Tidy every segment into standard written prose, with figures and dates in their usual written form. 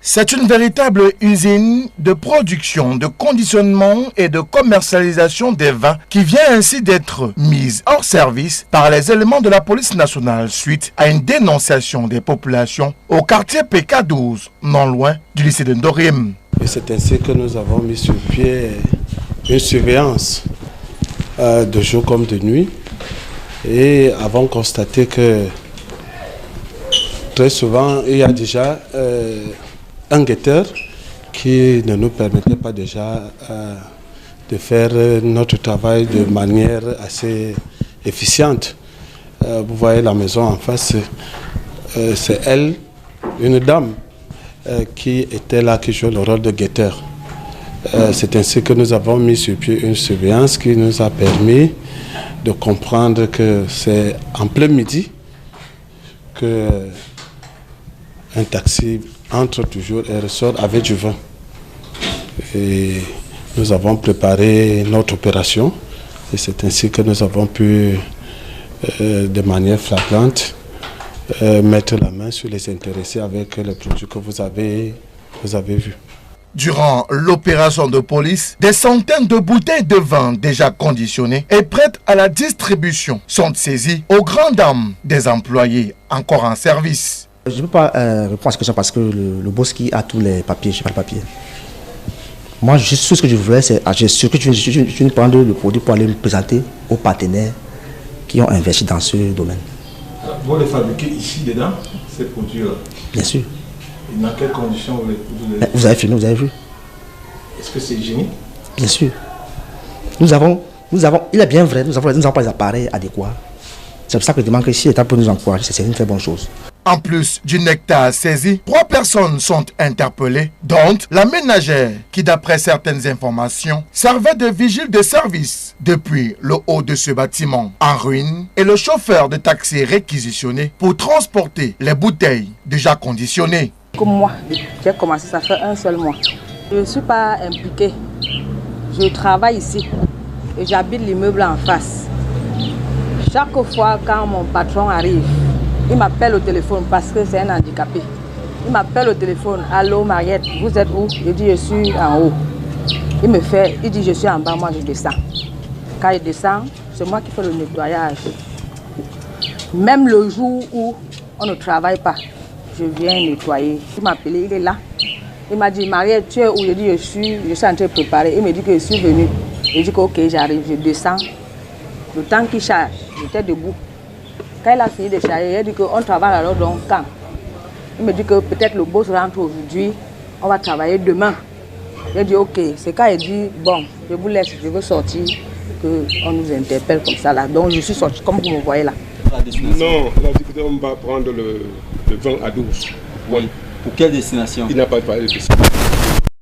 C'est une véritable usine de production, de conditionnement et de commercialisation des vins qui vient ainsi d'être mise hors service par les éléments de la police nationale suite à une dénonciation des populations au quartier PK12, non loin du lycée de Ndorim. Et c'est ainsi que nous avons mis sur pied une surveillance de jour comme de nuit et avons constaté que très souvent il y a déjà un guetteur qui ne nous permettait pas déjà de faire notre travail de manière assez efficiente. Vous voyez la maison en face, c'est elle, une dame, qui était là, qui jouait le rôle de guetteur. C'est ainsi que nous avons mis sur pied une surveillance qui nous a permis de comprendre que c'est en plein midi que un taxi entre toujours et ressort avec du vin. Et nous avons préparé notre opération et c'est ainsi que nous avons pu, de manière flagrante, mettre la main sur les intéressés avec les produits que vous avez vus. Durant l'opération de police, des centaines de bouteilles de vin déjà conditionnées et prêtes à la distribution sont saisies aux grandes dames des employés encore en service. Je ne peux pas répondre à cette question parce que le boss qui a tous les papiers, je n'ai pas le papier. Moi, tout ce que je voulais, c'est que je viens prendre le produit pour aller me présenter aux partenaires qui ont investi dans ce domaine. Vous les fabriquez ici, dedans, ces produits-là? Bien sûr. Et dans quelles conditions vous les... Vous avez filmé, vous avez vu. Est-ce que c'est hygiénique? Bien sûr. Il est bien vrai, nous n'avons pas les appareils adéquats. C'est pour ça que je demande que si l'État peut nous encourager, c'est une très bonne chose. En plus du nectar saisi, 3 personnes sont interpellées, dont la ménagère qui, d'après certaines informations, servait de vigile de service depuis le haut de ce bâtiment en ruine et le chauffeur de taxi réquisitionné pour transporter les bouteilles déjà conditionnées. Comme moi, j'ai commencé, ça fait un seul mois. Je ne suis pas impliquée. Je travaille ici et j'habite l'immeuble en face. Chaque fois quand mon patron arrive, il m'appelle au téléphone parce que c'est un handicapé. Il m'appelle au téléphone. Allô Mariette, vous êtes où? Je dis je suis en haut. Il dit je suis en bas, moi je descends. Quand il descend, c'est moi qui fais le nettoyage. Même le jour où on ne travaille pas, je viens nettoyer. Il m'a appelé, il est là. Il m'a dit Mariette, tu es où? Je dis je suis en train de préparer. Il me dit que je suis venu. Je dis que ok, j'arrive, je descends. Le temps qu'il charge, j'étais debout. Quand il a fini de charger, il a dit qu'on travaille alors donc quand? Il me dit que peut-être le boss rentre aujourd'hui, on va travailler demain. J'ai dit ok, c'est quand il dit bon, je vous laisse, je veux sortir, qu'on nous interpelle comme ça là. Donc je suis sorti comme vous me voyez là. Non, on va prendre le vin à 12. Oui. Pour quelle destination? Il n'a pas parlé de ça.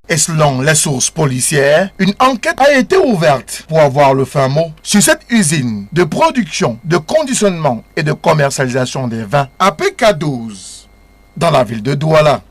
Et selon les sources policières, une enquête a été ouverte pour avoir le fin mot sur cette usine de production, de conditionnement et de commercialisation des vins à PK12 dans la ville de Douala.